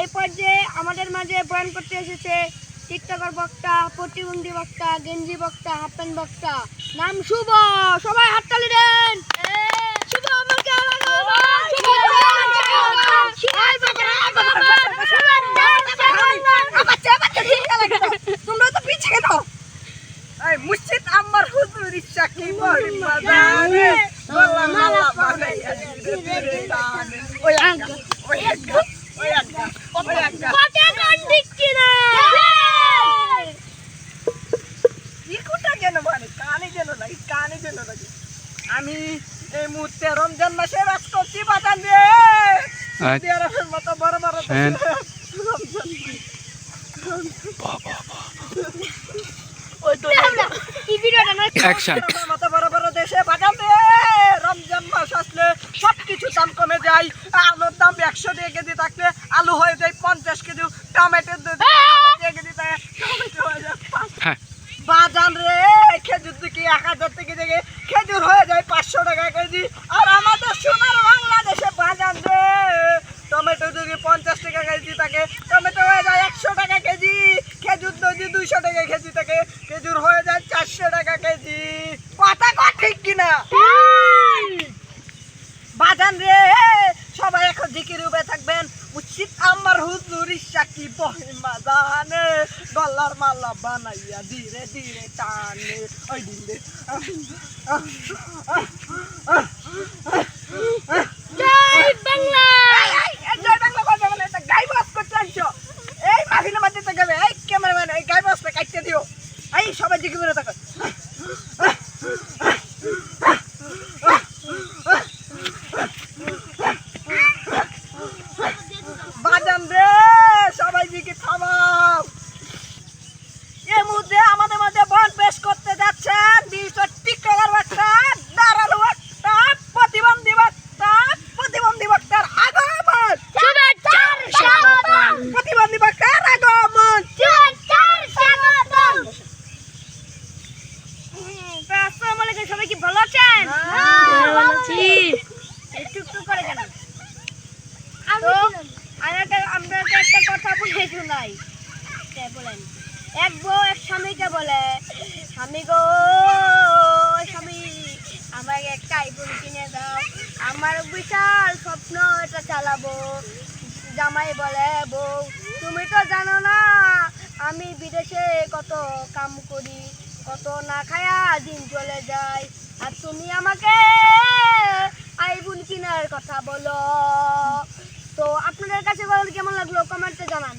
এই পর্যায়ে আমাদের মাঝে বয়ান করতে এসেছে টিকটকার বক্তা, প্রতিবন্ধী বক্তা, গেঞ্জি বক্তা, হাফ প্যান্ট বক্তা, নাম শুভ। সবাই হাততালি দেন। শুভ আমাকে তোমরা তো পিছিয়ে দাও। এই মুর্শিদ আমার হুজুর ইচ্ছা কি বড় বাজারে গলা মালা বানাইয়া দিরে দিরে টানে। ওই আজ্ঞা ওই আজ্ঞা ওই আজ্ঞা ওই আজ্ঞা কথা কোন দিক কিনা ইকুটা কেন মানে কানে যেন লাগে কানে যেন লাগে। আমি এই মুহূর্তে রমজান মাসে রাজ করছি বাজান রে। দিয়ারের মতো বড় বড় ওই তো এই ভিডিওটা না অ্যাকশন মতো বড় বড় দেশে বাজান রে। রমজান মাস আসলে সবকিছু দাম কমে যায়। আলুর দাম 100 টাকা কেজি থাকলে আলু হয়ে যায় 50 কেজি, টমেটোর কেজি থাকে টমেটো হয়ে যায় 5। হ্যাঁ বাজান রে খেজুর থেকে 1000 থেকে থেকে খেজুর হয়ে যায় 500 টাকা কেজি। আর আমাদের সোনার বাংলাদেশে বাজান রে টমেটো যদি 50 টাকা কেজি থাকে টমেটো হয়ে যায় 100 টাকা কেজি। খেজুর যদি 200 টাকা কেজি থাকে খেজুর হয়ে যায় 400 টাকা কেজি। কথা ঠিক কিনা বাজান রে? সবাই এখন জিকির উবে থাকবেন। উচিত আমার হুজুরি সাকি বহিমা জানে গলার মালা বানাইয়া ধীরে ধীরে টানে। ওই দিলে জয় বাংলা। জয় বাংলা কথা বলে একটা গাই বাস করতে আনছো। এই মাহিনা মাঝে তো গাবে। এই ক্যামেরাম্যান এই গাই বাসটা কাটতে দিও। এই সবাই জিকির করে থাকো। বাজান রে সবাই দিকে থামাও। এই মুহূর্তে আমাদের মাঝে বন পেশ করতে যাচ্ছেন বিশিষ্ট টিকটকার বক্তা, দাঁড়ানো বক্তা, প্রতিবন্ধী বক্তা, প্রতিবন্ধী বক্তার আগমন। শুভেচ্ছার স্বাগতম। প্রতিবন্ধী বক্তার আগমন। শুভেচ্ছার স্বাগতম। তো আসসালামু আলাইকুম, সবাই কি ভালো আছেন? হ্যাঁ, ভালো আছি। টুকটুক করে কেন? আমরা একটা কথা বলে শোনাই। বলেন, এক বউ এক স্বামীকে বলে, স্বামী গো স্বামী আমাকে একটা আইফোন কিনে দাও, আমার বিশাল স্বপ্ন এটা চালাবো। জামাই বলে, বউ তুমি তো জানো না আমি বিদেশে কত কাম করি, কত না খায়া দিন চলে যায়, আর তুমি আমাকে আইফোন কেনার কথা বলো। তো আপনাদের কাছে বলতে কেমন লাগলো কমেন্টে জানান।